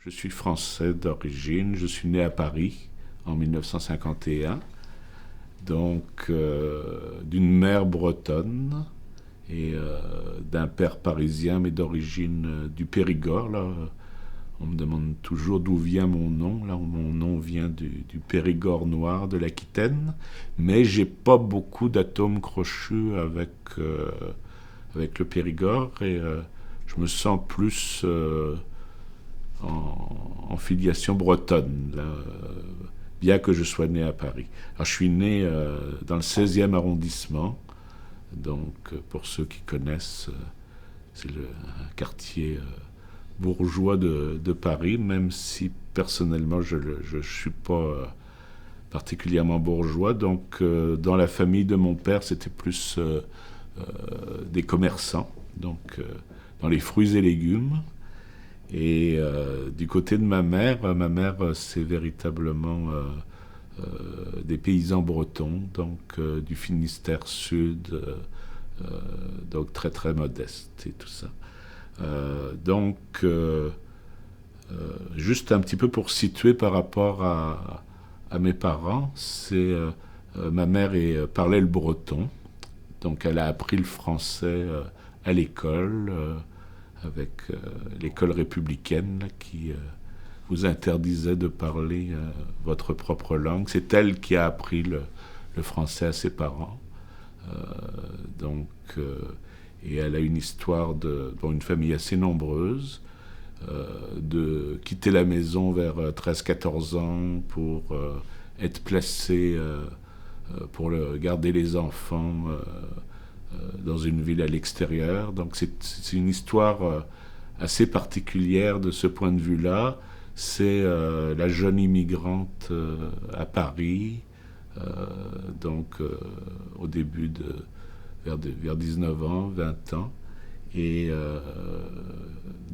Je suis français d'origine, je suis né à Paris en 1951, donc d'une mère bretonne et d'un père parisien, mais d'origine du Périgord. Là, on me demande toujours d'où vient mon nom. Là, mon nom vient du Périgord noir, de l'Aquitaine, mais j'ai pas beaucoup d'atomes crochus avec le Périgord et je me sens plus en filiation bretonne, là, bien que je sois né à Paris. Alors, je suis né dans le 16e arrondissement, donc pour ceux qui connaissent, c'est un quartier bourgeois de Paris, même si personnellement je ne suis pas particulièrement bourgeois. Donc dans la famille de mon père, c'était plus des commerçants, donc dans les fruits et légumes. Et du côté de ma mère, c'est véritablement des paysans bretons, donc du Finistère Sud, donc très très modeste et tout ça. Juste un petit peu pour situer par rapport à mes parents, c'est ma mère parlait le breton, donc elle a appris le français à l'école, avec l'école républicaine là, qui vous interdisait de parler votre propre langue. C'est elle qui a appris le français à ses parents. Euh, donc, et elle a une histoire une famille assez nombreuse, de quitter la maison vers 13-14 ans pour être placée pour garder les enfants dans une ville à l'extérieur. Donc c'est une histoire assez particulière de ce point de vue-là. C'est la jeune immigrante à Paris, au début vers 19 ans, 20 ans. Et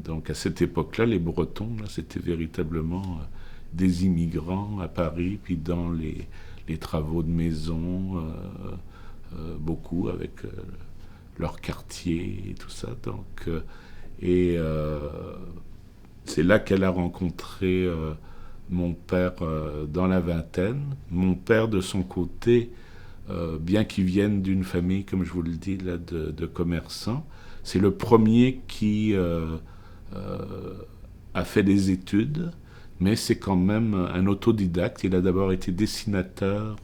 donc à cette époque-là, les Bretons, là, c'était véritablement des immigrants à Paris, puis dans les travaux de maison, beaucoup avec leur quartier et tout ça. Donc, c'est là qu'elle a rencontré mon père dans la vingtaine. Mon père, de son côté, bien qu'il vienne d'une famille, comme je vous le dis, là, de commerçants, c'est le premier qui a fait des études, mais c'est quand même un autodidacte. Il a d'abord été dessinateur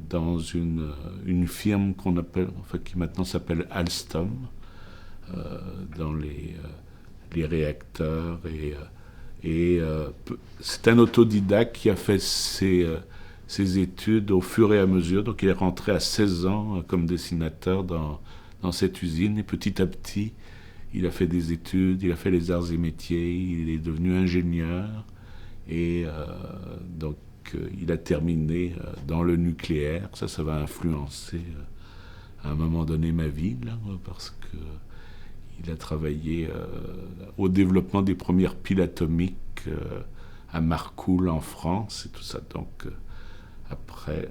dans une firme qui maintenant s'appelle Alstom, dans les réacteurs. C'est un autodidacte qui a fait ses études au fur et à mesure. Donc il est rentré à 16 ans comme dessinateur dans cette usine. Et petit à petit, il a fait des études, il a fait les arts et métiers, il est devenu ingénieur. Et il a terminé dans le nucléaire. Ça va influencer à un moment donné ma vie, là, parce que il a travaillé au développement des premières piles atomiques à Marcoule en France et tout ça. Donc après,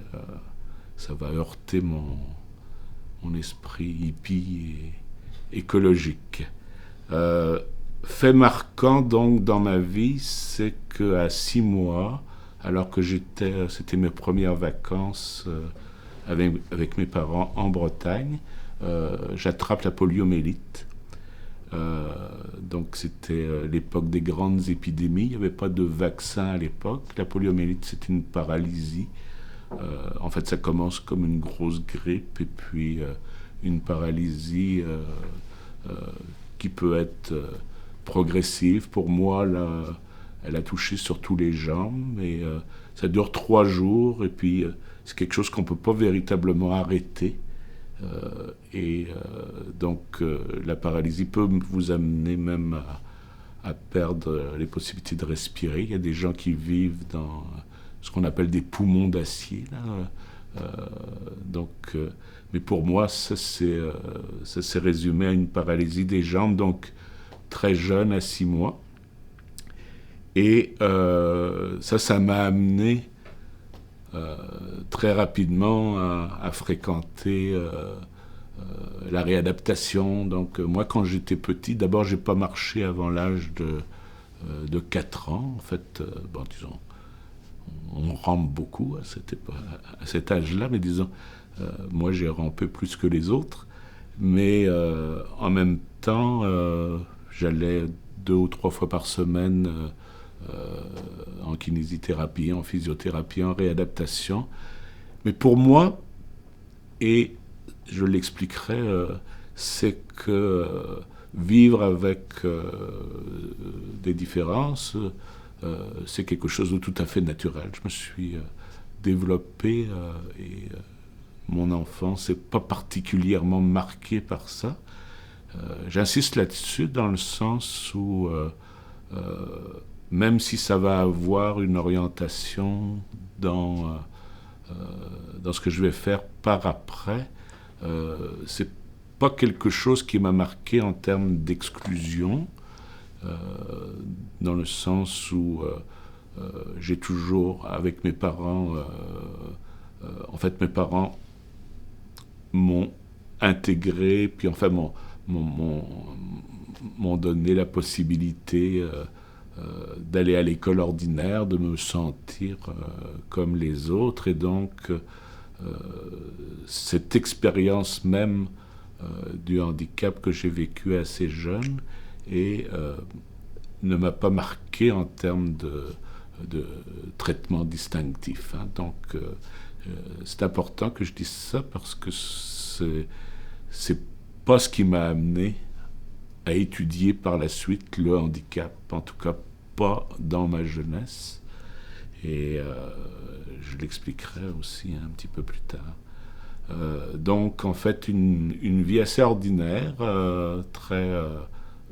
ça va heurter mon esprit hippie et écologique. Fait marquant donc dans ma vie, c'est qu'à 6 mois, alors que c'était mes premières vacances avec mes parents en Bretagne, j'attrape la poliomyélite. Donc c'était l'époque des grandes épidémies, il n'y avait pas de vaccin à l'époque. La poliomyélite, c'est une paralysie. En fait, ça commence comme une grosse grippe et puis une paralysie qui peut être progressive. Pour moi, là, elle a touché surtout les jambes et ça dure 3 jours et puis c'est quelque chose qu'on ne peut pas véritablement arrêter. La paralysie peut vous amener même à perdre les possibilités de respirer. Il y a des gens qui vivent dans ce qu'on appelle des poumons d'acier. Mais pour moi, ça s'est résumé à une paralysie des jambes, donc très jeune, à 6 mois. Et ça m'a amené très rapidement à fréquenter la réadaptation. Donc moi, quand j'étais petit, d'abord, j'ai pas marché avant l'âge de 4 ans. En fait, bon, disons, on rampe beaucoup à cet âge-là, mais disons, moi, j'ai rampé plus que les autres. Mais en même temps, j'allais 2 ou 3 fois par semaine en kinésithérapie, en physiothérapie, en réadaptation. Mais pour moi, et je l'expliquerai, c'est que vivre avec des différences, c'est quelque chose de tout à fait naturel. Je me suis développé et mon enfance n'est pas particulièrement marquée par ça. J'insiste là-dessus dans le sens où même si ça va avoir une orientation dans ce que je vais faire par après, c'est pas quelque chose qui m'a marqué en termes d'exclusion, euh, dans le sens où j'ai toujours, avec mes parents, en fait mes parents m'ont intégré, puis enfin m'ont donné la possibilité d'aller à l'école ordinaire, de me sentir comme les autres, et donc cette expérience même du handicap que j'ai vécu assez jeune et ne m'a pas marqué en termes de traitement distinctif. Hein. Donc c'est important que je dise ça parce que c'est pas ce qui m'a amené à étudier par la suite le handicap, en tout cas pas dans ma jeunesse. Et je l'expliquerai aussi un petit peu plus tard. Donc en fait une vie assez ordinaire, très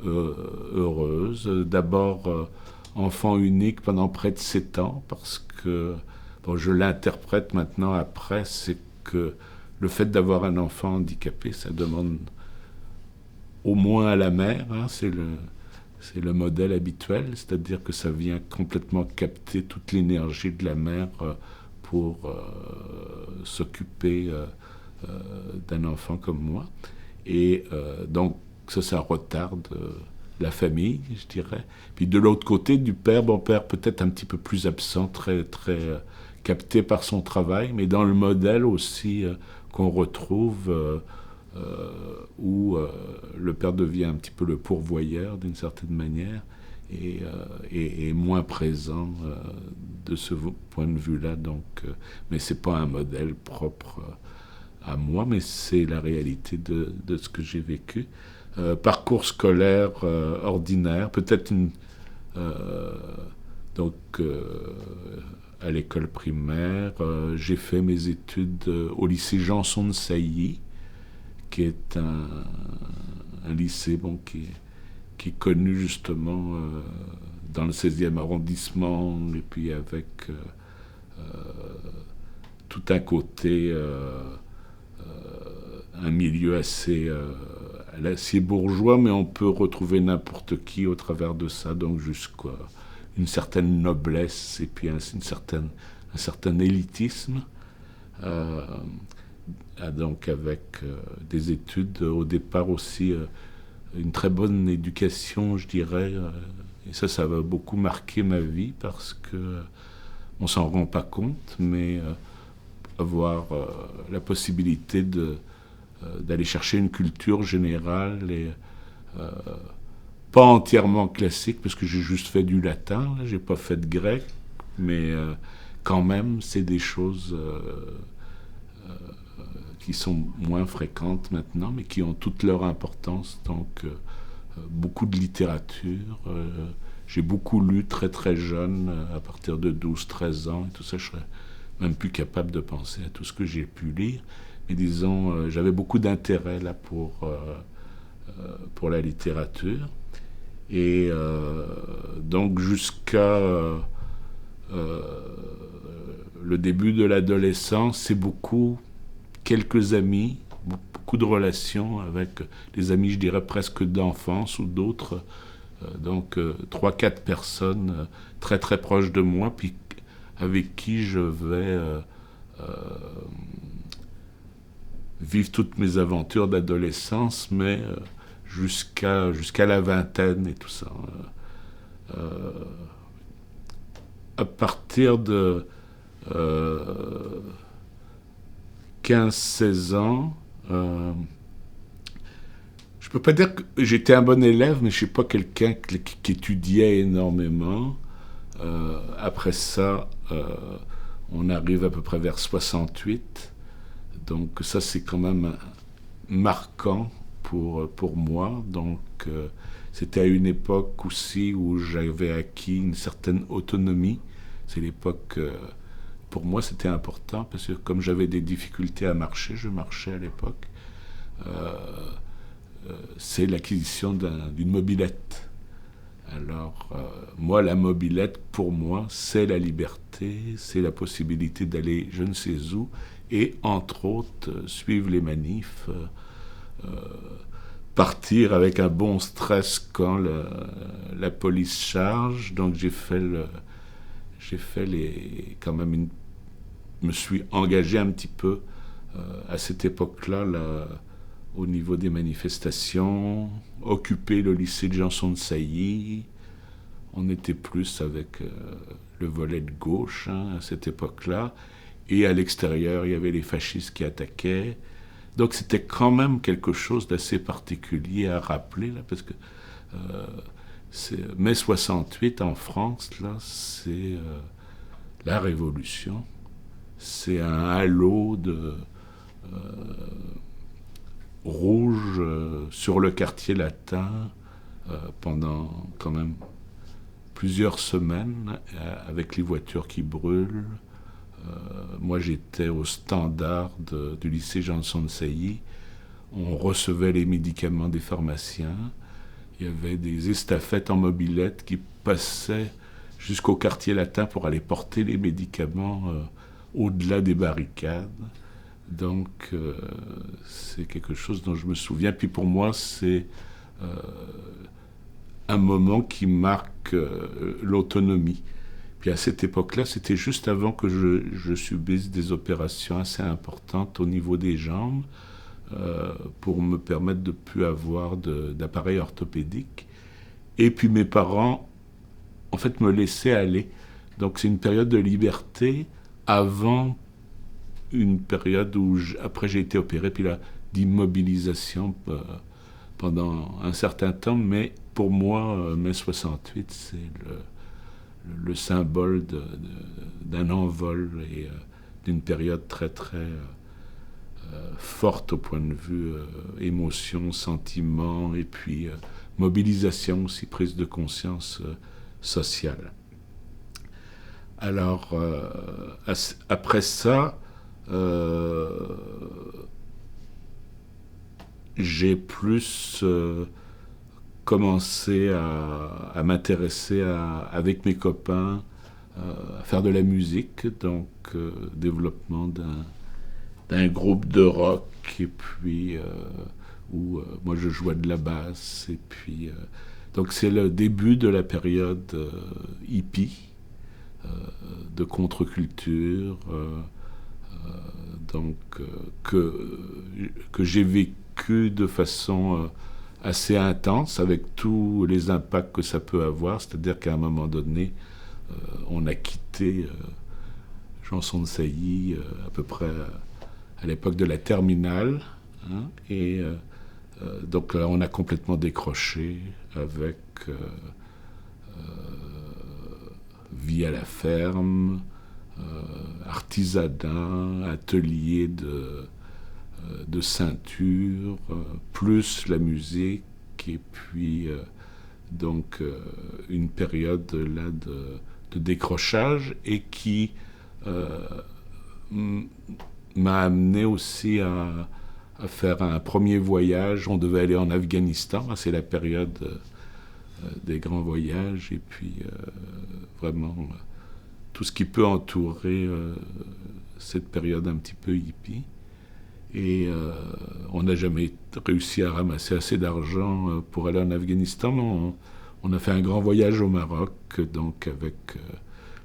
heureuse. D'abord enfant unique pendant près de 7 ans, parce que bon, je l'interprète maintenant après, c'est que le fait d'avoir un enfant handicapé, ça demande au moins à la mère, hein, c'est le modèle habituel, c'est-à-dire que ça vient complètement capter toute l'énergie de la mère pour s'occuper d'un enfant comme moi. Et donc ça retarde la famille, je dirais. Puis de l'autre côté, du père, bon père peut-être un petit peu plus absent, très, très capté par son travail, mais dans le modèle aussi qu'on retrouve où le père devient un petit peu le pourvoyeur d'une certaine manière et moins présent de ce point de vue-là. Donc, mais c'est pas un modèle propre à moi, mais c'est la réalité de ce que j'ai vécu. Parcours scolaire ordinaire, peut-être donc à l'école primaire, j'ai fait mes études au lycée Janson de Sailly, qui est un lycée bon, qui est connu justement dans le 16e arrondissement, et puis avec tout un côté, un milieu assez bourgeois, mais on peut retrouver n'importe qui au travers de ça, donc jusqu'à une certaine noblesse et puis un certain élitisme. Donc avec des études au départ aussi, une très bonne éducation, je dirais, et ça va beaucoup marquer ma vie parce que on s'en rend pas compte, mais avoir la possibilité d'aller chercher une culture générale et pas entièrement classique, parce que j'ai juste fait du latin, là, j'ai pas fait de grec, mais quand même, c'est des choses qui sont moins fréquentes maintenant, mais qui ont toute leur importance. Donc, beaucoup de littérature. J'ai beaucoup lu très très jeune, à partir de 12-13 ans, et tout ça, je serais même plus capable de penser à tout ce que j'ai pu lire. Mais disons, j'avais beaucoup d'intérêt là pour la littérature. Et donc jusqu'à le début de l'adolescence, c'est quelques amis, beaucoup de relations avec des amis, je dirais presque d'enfance ou d'autres Donc 3-4 personnes très très proches de moi, puis avec qui je vais vivre toutes mes aventures d'adolescence, mais jusqu'à la vingtaine et tout ça. À partir de 15-16 ans, je peux pas dire que j'étais un bon élève, mais je suis pas quelqu'un qui étudiait énormément. Après ça, on arrive à peu près vers 68. Donc ça, c'est quand même marquant pour moi. Donc c'était à une époque aussi où j'avais acquis une certaine autonomie. C'est l'époque, pour moi, c'était important parce que comme j'avais des difficultés à marcher, je marchais à l'époque. C'est l'acquisition d'une mobilette. Alors, moi, la mobilette, pour moi, c'est la liberté, c'est la possibilité d'aller je ne sais où et, entre autres, suivre les manifs, partir avec un bon stress quand la police charge. Donc, quand même me suis engagé un petit peu à cette époque-là, au niveau des manifestations, occuper le lycée de Janson de Sailly. On était plus avec le volet de gauche à cette époque-là. Et à l'extérieur, il y avait les fascistes qui attaquaient. Donc c'était quand même quelque chose d'assez particulier à rappeler, là, parce que mai 68 en France, là, c'est la révolution. C'est un halo de rouge sur le quartier latin pendant quand même plusieurs semaines avec les voitures qui brûlent. Moi j'étais au standard du lycée Janson de Sailly. On recevait les médicaments des pharmaciens. Il y avait des estafettes en mobilette qui passaient jusqu'au quartier latin pour aller porter les médicaments au-delà des barricades. Donc c'est quelque chose dont je me souviens. Puis pour moi, c'est un moment qui marque l'autonomie. Puis à cette époque-là, c'était juste avant que je subisse des opérations assez importantes au niveau des jambes pour me permettre de ne plus avoir d'appareil orthopédique. Et puis mes parents, en fait, me laissaient aller. Donc c'est une période de liberté avant une période où, après j'ai été opéré, puis là, d'immobilisation pendant un certain temps. Mais pour moi, mai 68, c'est le symbole d'un envol et d'une période très très forte au point de vue émotion, sentiment et puis mobilisation aussi, prise de conscience sociale. Alors après ça, j'ai plus commencé à m'intéresser avec mes copains à faire de la musique, donc développement d'un groupe de rock, et puis où moi je jouais de la basse, et puis donc c'est le début de la période hippie, de contre-culture, donc que j'ai vécu de façon assez intense, avec tous les impacts que ça peut avoir. C'est-à-dire qu'à un moment donné, on a quitté Janson de Sailly à peu près à l'époque de la terminale, hein, et donc là, on a complètement décroché avec vie à la ferme, artisanat, atelier de ceinture, plus la musique, et puis donc une période là de décrochage, et qui m'a amené aussi à faire un premier voyage. On devait aller en Afghanistan, c'est la période des grands voyages, et puis vraiment tout ce qui peut entourer cette période un petit peu hippie. Et on n'a jamais réussi à ramasser assez d'argent pour aller en Afghanistan, mais On a fait un grand voyage au Maroc, donc avec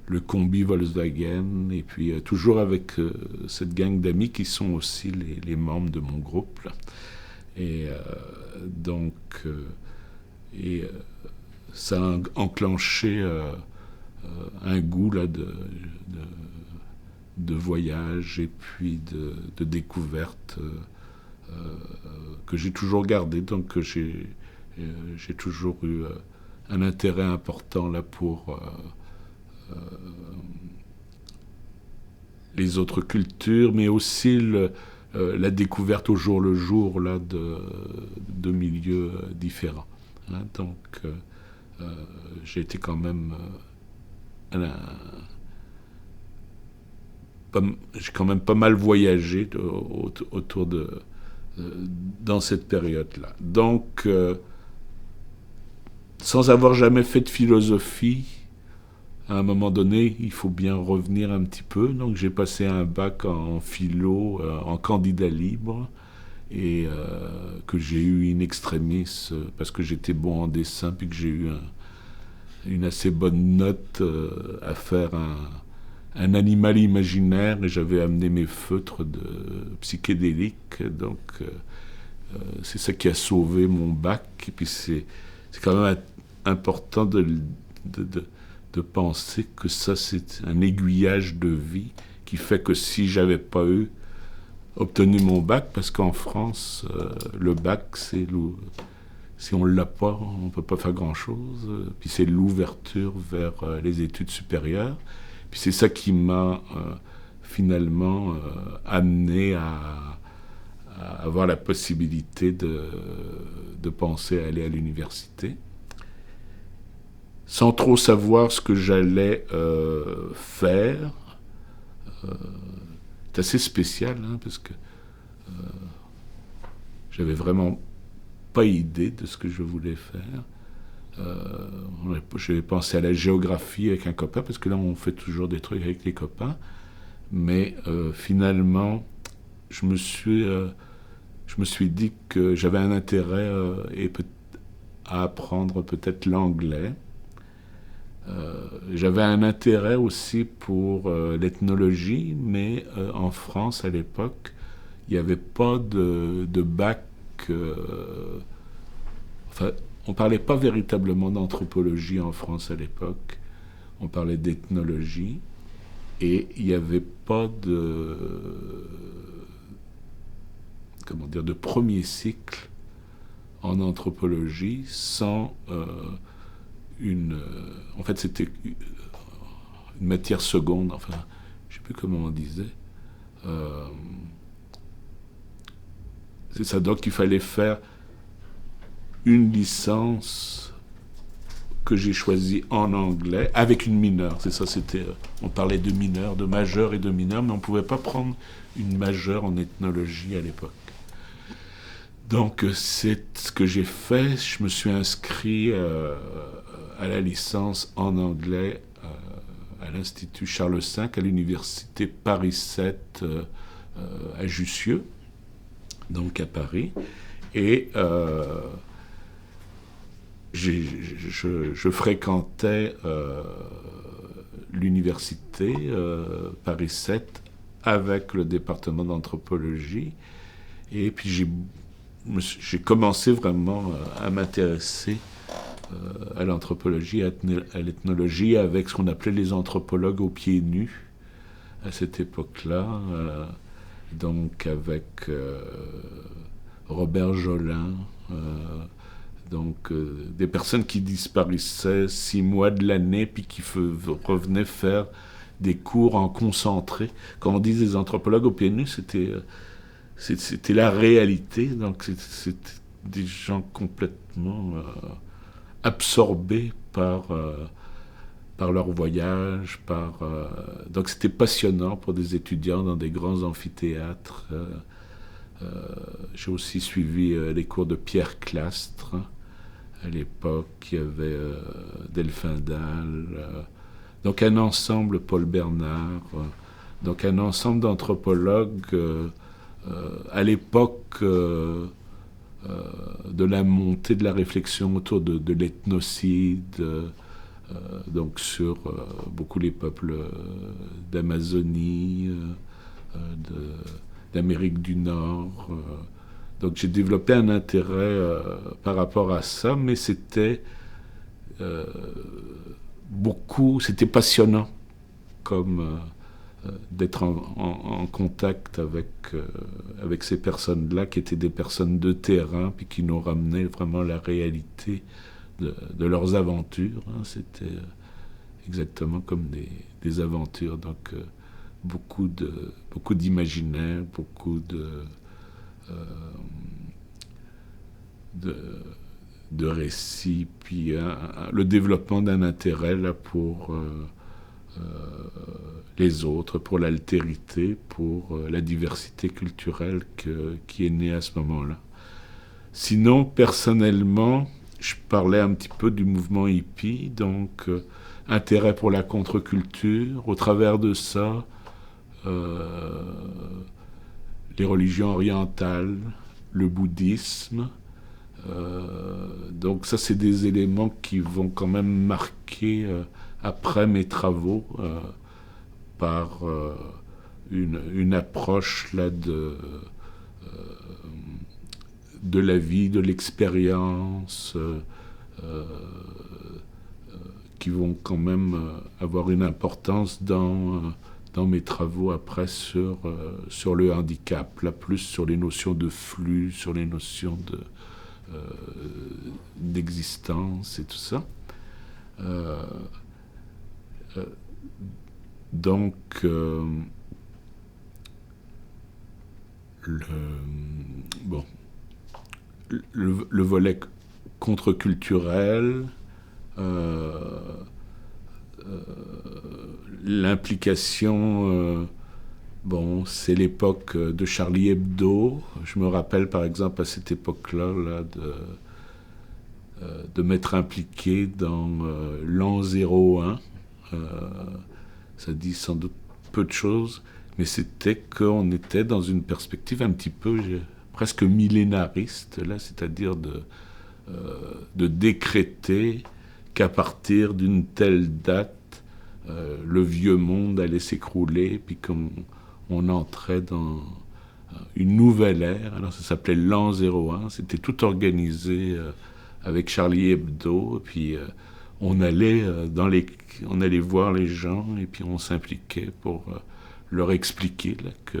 le combi Volkswagen, et puis toujours avec cette gang d'amis qui sont aussi les membres de mon groupe, là. Et donc, et ça a enclenché un goût là de voyage et puis de découverte que j'ai toujours gardé. Donc j'ai toujours eu un intérêt important là pour les autres cultures, mais aussi la découverte au jour le jour là, de milieux différents. Hein. Donc j'ai été quand même j'ai quand même pas mal voyagé autour dans cette période-là. Donc, sans avoir jamais fait de philosophie, à un moment donné, il faut bien revenir un petit peu. Donc, j'ai passé un bac en philo, en candidat libre, et que j'ai eu in extremis parce que j'étais bon en dessin, puis que j'ai eu une assez bonne note à faire un animal imaginaire, et j'avais amené mes feutres psychédéliques, donc c'est ça qui a sauvé mon bac. Et puis c'est quand même important de penser que ça c'est un aiguillage de vie qui fait que si j'avais pas obtenu mon bac, parce qu'en France le bac si on l'a pas, on peut pas faire grand chose, puis c'est l'ouverture vers les études supérieures. Puis c'est ça qui m'a finalement amené à avoir la possibilité de penser à aller à l'université, sans trop savoir ce que j'allais faire. C'est assez spécial, hein, parce que j'avais vraiment pas idée de ce que je voulais faire. J'ai pensé à la géographie avec un copain, parce que là on fait toujours des trucs avec les copains, mais finalement je me suis dit que j'avais un intérêt à apprendre peut-être l'anglais. J'avais un intérêt aussi pour l'ethnologie, mais en France à l'époque il n'y avait pas de bac, enfin on ne parlait pas véritablement d'anthropologie en France à l'époque, on parlait d'ethnologie, et il n'y avait pas de premier cycle en anthropologie sans en fait c'était une matière seconde, enfin je ne sais plus comment on disait. C'est ça, donc il fallait faire une licence que j'ai choisie en anglais avec une mineure. C'est ça, on parlait de mineure, de majeur et de mineur, mais on ne pouvait pas prendre une majeure en ethnologie à l'époque. Donc c'est ce que j'ai fait. Je me suis inscrit à la licence en anglais à l'Institut Charles V, à l'université Paris 7 à Jussieu, donc à Paris. Et je fréquentais l'université Paris 7 avec le département d'anthropologie, et puis j'ai commencé vraiment à m'intéresser à l'anthropologie, à l'ethnologie, avec ce qu'on appelait les anthropologues aux pieds nus à cette époque-là, donc avec Robert Jolin, donc des personnes qui disparaissaient 6 mois de l'année, puis qui revenaient faire des cours en concentré. Quand on dit des anthropologues aux pieds nus, c'était la réalité. Donc c'était des gens complètement absorbés par leur voyage, donc c'était passionnant pour des étudiants dans des grands amphithéâtres. J'ai aussi suivi les cours de Pierre Clastre. À l'époque, il y avait Delphin Dalle, donc un ensemble, Paul Bernard, donc un ensemble d'anthropologues à l'époque de la montée de la réflexion autour de l'ethnocide, donc sur beaucoup les peuples d'Amazonie, d'Amérique du Nord. Donc j'ai développé un intérêt par rapport à ça, mais c'était c'était passionnant comme d'être en contact avec ces personnes-là qui étaient des personnes de terrain, puis qui nous ramenaient vraiment la réalité de leurs aventures. Hein. C'était exactement comme des aventures, donc beaucoup d'imaginaire, beaucoup de récits, puis le développement d'un intérêt là pour les autres, pour l'altérité, pour la diversité culturelle qui est née à ce moment-là. Sinon, personnellement, je parlais un petit peu du mouvement hippie, donc intérêt pour la contre-culture. Au travers de ça, les religions orientales, le bouddhisme. Donc ça, c'est des éléments qui vont quand même marquer après mes travaux par une approche là de la vie, de l'expérience, qui vont quand même avoir une importance dans mes travaux après sur le handicap, là plus sur les notions de flux, sur les notions d'existence et tout ça. Donc, le volet contre-culturel, l'implication, c'est l'époque de Charlie Hebdo. Je me rappelle par exemple à cette époque-là là, de m'être impliqué dans l'an 01. Ça dit sans doute peu de choses, mais c'était qu'on était dans une perspective un petit peu presque millénariste, là, c'est-à-dire de décréter qu'à partir d'une telle date, le vieux monde allait s'écrouler, puis qu'on entrait dans une nouvelle ère. Alors ça s'appelait l'an 01, c'était tout organisé avec Charlie Hebdo, puis on allait voir les gens, et puis on s'impliquait pour leur expliquer là, que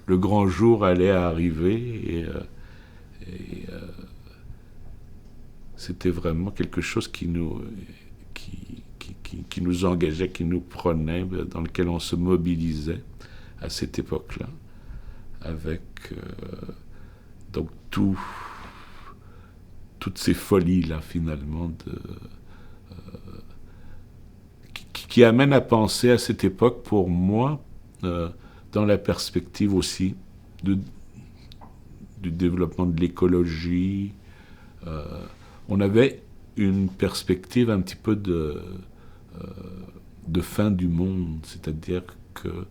le grand jour allait arriver, et c'était vraiment quelque chose qui nous engageait, qui nous prenait, dans lequel on se mobilisait à cette époque-là, avec donc toutes ces folies-là, finalement, qui amènent à penser à cette époque, pour moi, dans la perspective aussi du développement de l'écologie. On avait une perspective un petit peu de fin du monde, c'est-à-dire que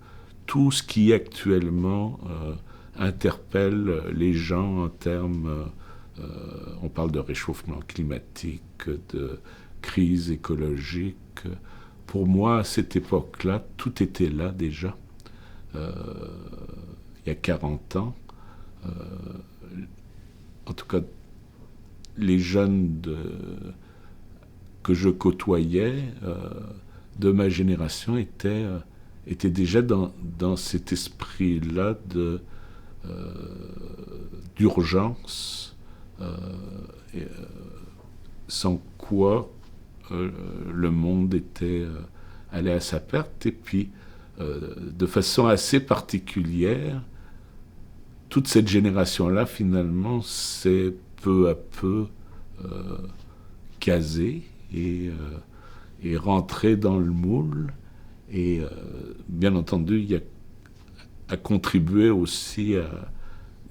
tout ce qui actuellement interpelle les gens en termes, on parle de réchauffement climatique, de crise écologique. Pour moi, à cette époque-là, tout était là déjà. Il y a 40 ans. En tout cas, les jeunes que je côtoyais, de ma génération, étaient déjà dans cet esprit-là d'urgence, sans quoi le monde allait à sa perte. Et puis, de façon assez particulière, toute cette génération-là, finalement, s'est peu à peu casée et rentrée dans le moule. Et bien entendu, il a contribué aussi à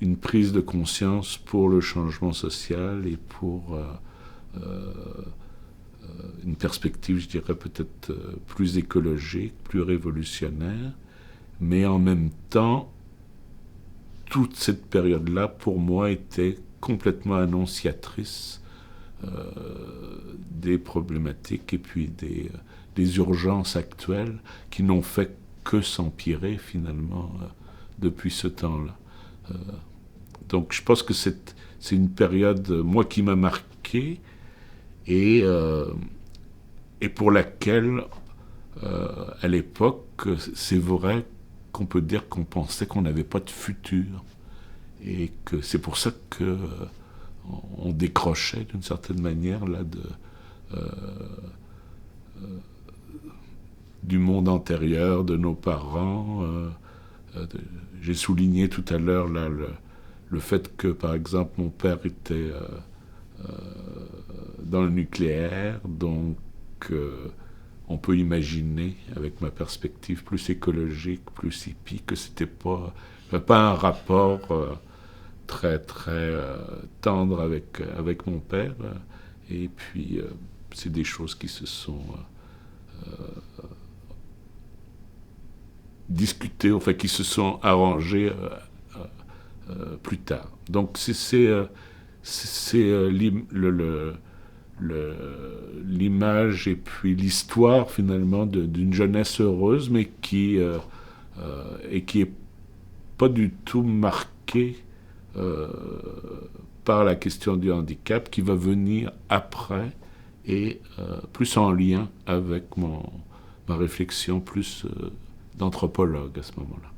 une prise de conscience pour le changement social et pour une perspective, je dirais, peut-être plus écologique, plus révolutionnaire. Mais en même temps, toute cette période-là, pour moi, était complètement annonciatrice des problématiques et puis des urgences actuelles qui n'ont fait que s'empirer finalement depuis ce temps-là. Donc je pense que c'est une période, moi, qui m'a marqué et pour laquelle, à l'époque, c'est vrai qu'on peut dire qu'on pensait qu'on n'avait pas de futur et que c'est pour ça que on décrochait d'une certaine manière là du monde antérieur, de nos parents. J'ai souligné tout à l'heure là, le fait que, par exemple, mon père était dans le nucléaire, donc on peut imaginer, avec ma perspective plus écologique, plus hippie, que c'était pas un rapport très très tendre avec mon père. Et puis c'est des choses qui se sont discutées, enfin qui se sont arrangées plus tard. Donc c'est l'image et puis l'histoire finalement d'une jeunesse heureuse, mais qui est pas du tout marquée par la question du handicap, qui va venir après et plus en lien avec ma réflexion plus d'anthropologue à ce moment-là.